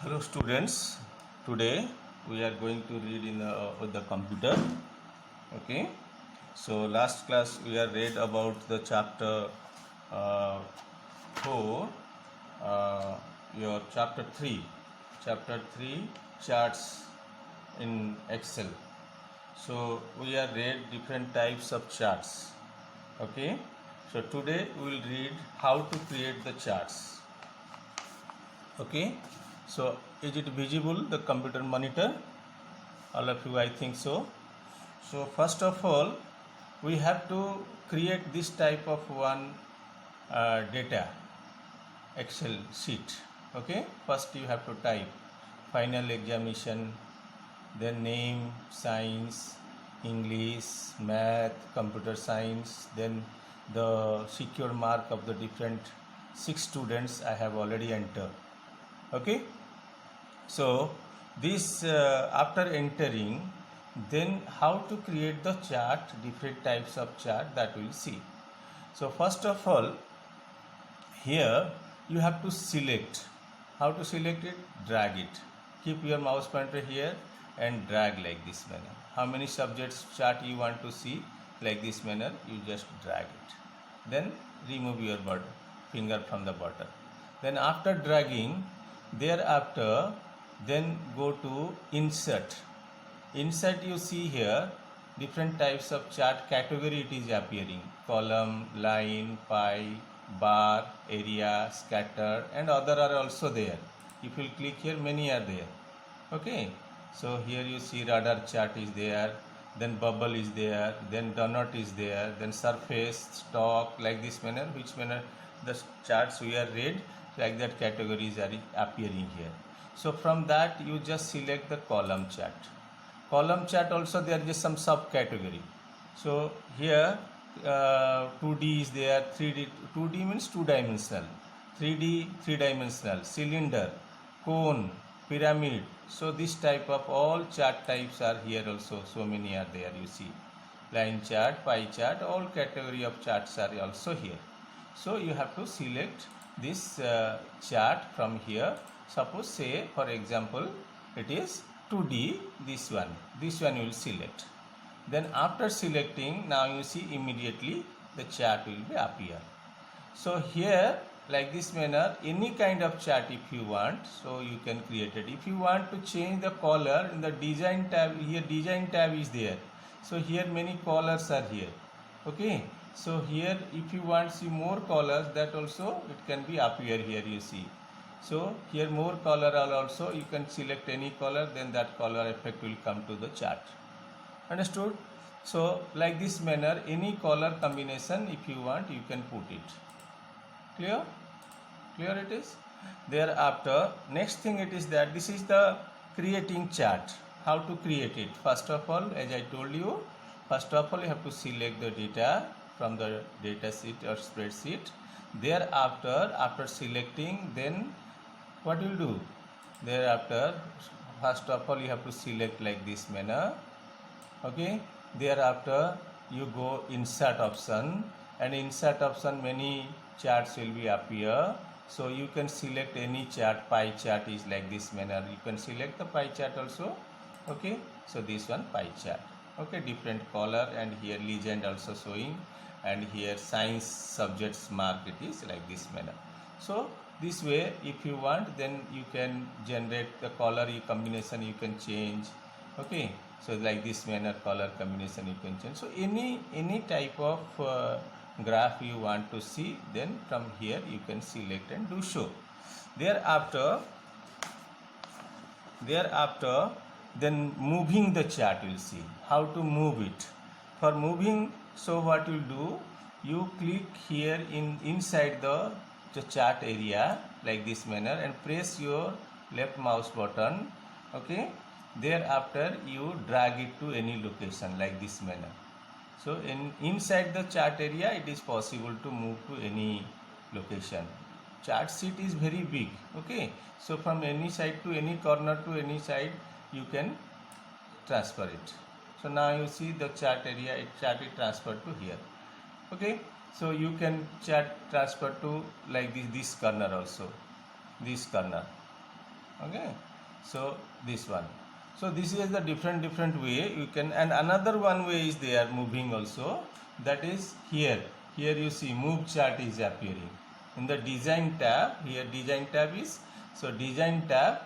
Hello students, today we are going to read in with the computer. Okay, so last class we have read about the chapter uh, 4, your chapter 3 charts in Excel. So we have read different types of charts. Okay, so today we will read how to create the charts. Okay, so is it visible, the computer monitor? All of you, I think so. So first of all, we have to create this type of one data Excel sheet. Okay, first you have to type final examination, then name, science, English, math, computer science, then the secure mark of the different 6 students I have already entered. Okay, so this after entering, then how to create the chart, different types of chart, that we'll see. So first of all, here you have to select. How to select it? Drag it. Keep your mouse pointer here and drag like this manner. How many subjects chart you want to see? Like this manner, you just drag it. Then remove your finger from the button. Then after dragging, thereafter, then go to insert. Insert, you see here different types of chart category it is appearing: column, line, pie, bar, area, scatter, and other are also there. If you click here, many are there. Okay, so here you see radar chart is there, then bubble is there, then donut is there, then surface, stock, like this manner, which manner the charts we are read, like that categories are appearing here. So from that you just select the column chart. Column chart also there is some subcategory. So here 2D is there, 3D, 2D means two-dimensional, 3D, three-dimensional, cylinder, cone, pyramid. So this type of all chart types are here also. So many are there, you see. Line chart, pie chart, all category of charts are also here. So you have to select this chart from here. Suppose say for example it is 2D, this one you will select. Then after selecting, now you see immediately the chart will be appear. So here like this manner, any kind of chart if you want, so you can create it. If you want to change the color, in the design tab, here design tab is there. So here many colors are here. Okay, so here if you want see more colors, that also it can be appear here, you see. So here more color are also, you can select any color, then that color effect will come to the chart. Understood? So like this manner, any color combination if you want, you can put it. Clear? Clear it is? Thereafter, next thing it is that this is the creating chart. How to create it? First of all, as I told you, first of all you have to select the data from the data sheet or spreadsheet. Thereafter, after selecting, then what you will do? Thereafter, first of all you have to select like this manner. Okay, thereafter you go insert option, and insert option many charts will be appear. So you can select any chart. Pie chart is like this manner, you can select the pie chart also. Okay, so this one pie chart. Okay, different color, and here legend also showing, and here science subjects mark, it is like this manner. So this way if you want, then you can generate the color combination, you can change. Okay, so like this manner color combination you can change. So any type of graph you want to see, then from here you can select and do show. Thereafter then moving the chart, you will see how to move it. For moving, so what you do, you click here inside the chart area like this manner and press your left mouse button. Okay, thereafter you drag it to any location like this manner. So inside the chart area it is possible to move to any location. Chart sheet is very big. Okay, so from any side to any corner to any side you can transfer it. So now you see the chart area, chart is transferred to here. Okay, so you can chart transfer to like this corner also, this corner. Okay, so this one. So this is the different way you can, and another one way is they are moving also, that is here. Here you see move chart is appearing in the design tab. Here design tab is, so design tab,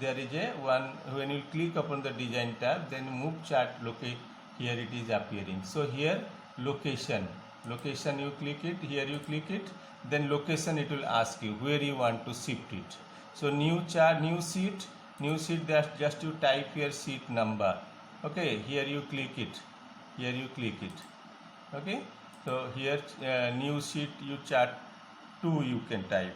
there is a one, when you click upon the design tab, then move chart locate, here it is appearing. So here location you click it, here you click it, then location it will ask you where you want to shift it. So new chart, new sheet, that just you type here sheet number. Okay, here you click it, okay. So here new sheet, you chart 2 you can type.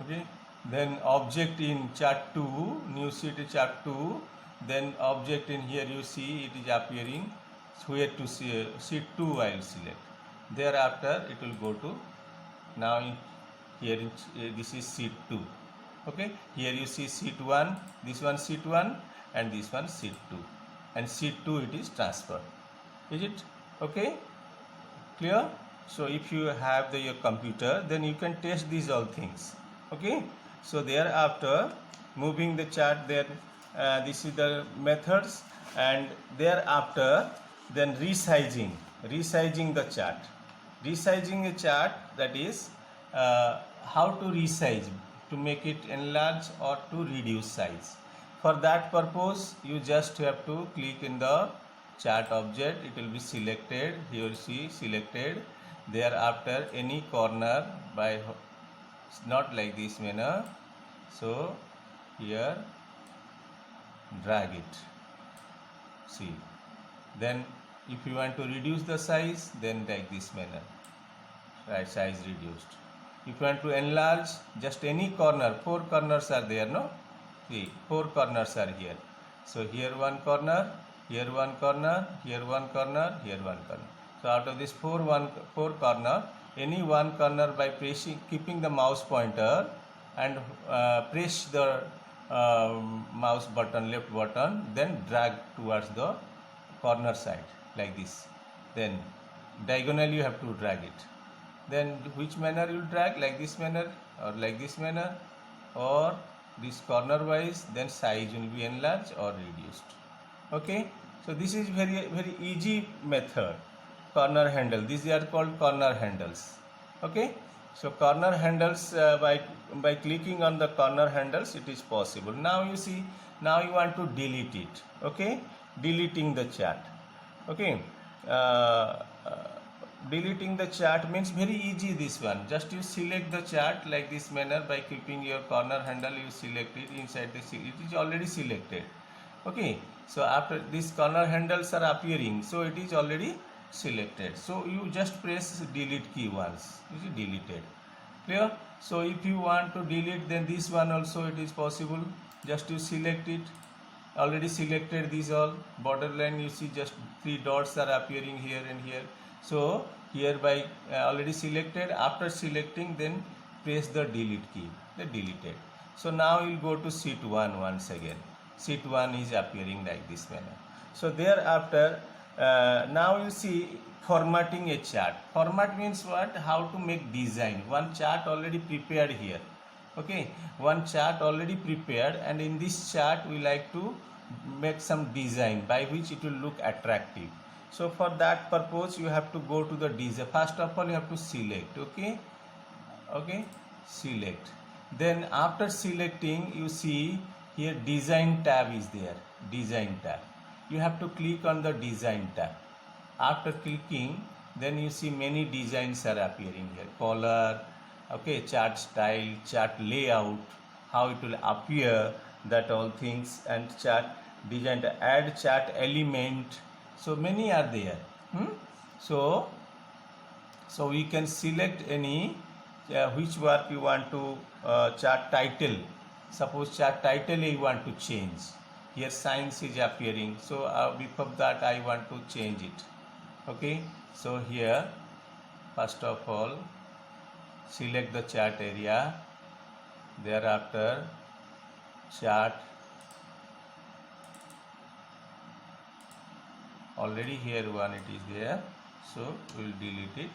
Okay, then object in chart 2, new sheet chart 2, then object in here you see it is appearing, where to see sheet 2 I will select. Thereafter it will go to, now here this is sheet 2. Okay, here you see sheet 1, this one sheet 1, and this one sheet 2, and sheet 2 it is transferred. Is it okay, clear? So if you have your computer, then you can test these all things. Okay, so thereafter moving the chart, there this is the methods, and thereafter then resizing the chart. Resizing a chart, that is how to resize, to make it enlarge or to reduce size. For that purpose you just have to click in the chart object, it will be selected, here you see selected. Thereafter any corner by, not like this manner, so here drag it, see. Then if you want to reduce the size, then like this manner, right, size reduced. If you want to enlarge just any corner, 4 corners are there, no? See, 4 corners are here. So here one corner, here one corner, here one corner, here one corner. So out of this 4 corner, any one corner by pressing, keeping the mouse pointer and press the mouse button, left button, then drag towards the corner side like this. Then diagonally you have to drag it. Then which manner you drag, like this manner or like this manner or this corner wise, then size will be enlarged or reduced. Okay, so this is very easy method. Corner handle, these are called corner handles. Okay, so corner handles, by clicking on the corner handles it is possible. Now you see, now you want to delete it. Okay, deleting the chart. Okay, deleting the chart means very easy, this one. Just you select the chart like this manner, by keeping your corner handle you select it inside the, it is already selected. Okay, so after these corner handles are appearing, so it is already selected. So you just press delete key once, it is deleted. Clear? So if you want to delete, then this one also it is possible. Just you select it, already selected these all borderline, you see just 3 dots are appearing here and here. So here by already selected, after selecting then press the delete key, the deleted. So now you will go to sheet 1 once again. Sheet 1 is appearing like this manner. So thereafter now you see formatting a chart. Format means what? How to make design. One chart already prepared here. Okay, one chart already prepared, and in this chart we like to make some design by which it will look attractive. So for that purpose you have to go to the design. First of all you have to select. Okay, select. Then after selecting, you see here design tab is there, design tab. You have to click on the design tab. After clicking, then you see many designs are appearing here. Color, okay, chart style, chart layout, how it will appear, that all things, and chart design, add chart element. So many are there. So we can select any which work you want to, chart title. Suppose chart title you want to change. Here science is appearing, so before that I want to change it. Okay, so here first of all select the chart area, thereafter chart, already here one it is there, so we will delete it.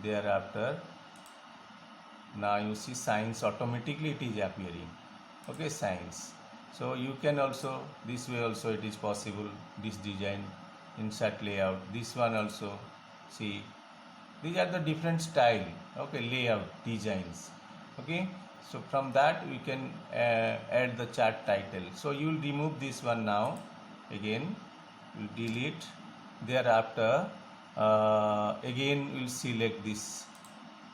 Thereafter Now you see science, automatically it is appearing. Okay, science. So you can also, this way also it is possible, this design, insert layout, this one also. See, these are the different style, okay, layout designs. Okay, so from that we can add the chart title. So you will remove this one now. Again you delete. Thereafter again you will select this.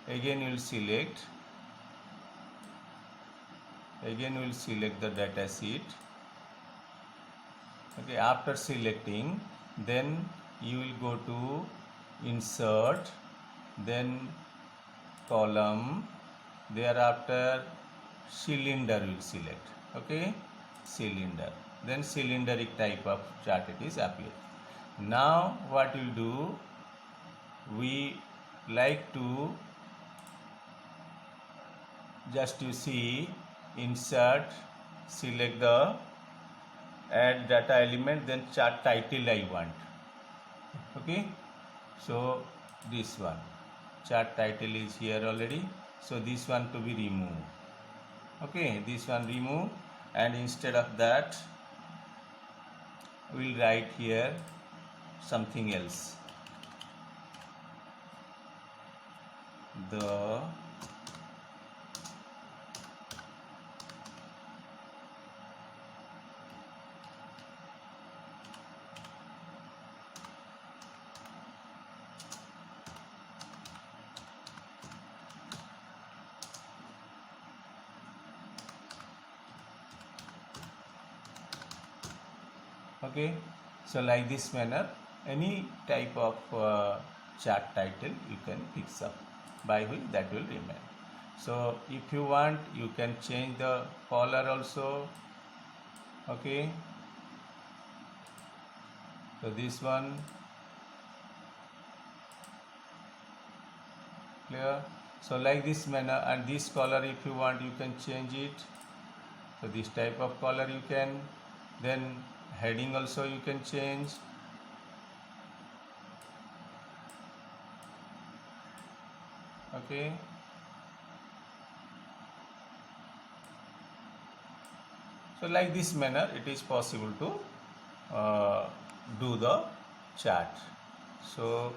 Again you will select. Again we will select the data sheet. Okay, after selecting, then you will go to insert, then column, thereafter cylinder will select. Okay, cylinder, then cylindric type of chart it is appear. Now what we'll do, we like to just you see, insert, select the add data element, then chart title I want. Okay, so this one chart title is here already, so this one to be removed. Okay, this one remove, and instead of that we'll write here something else. The okay, so like this manner any type of chart title you can fix up, by which that will remain. So if you want you can change the color also. Okay, so this one clear. So like this manner, and this color if you want you can change it. So this type of color you can, then heading also you can change. Okay, so like this manner it is possible to do the chart. So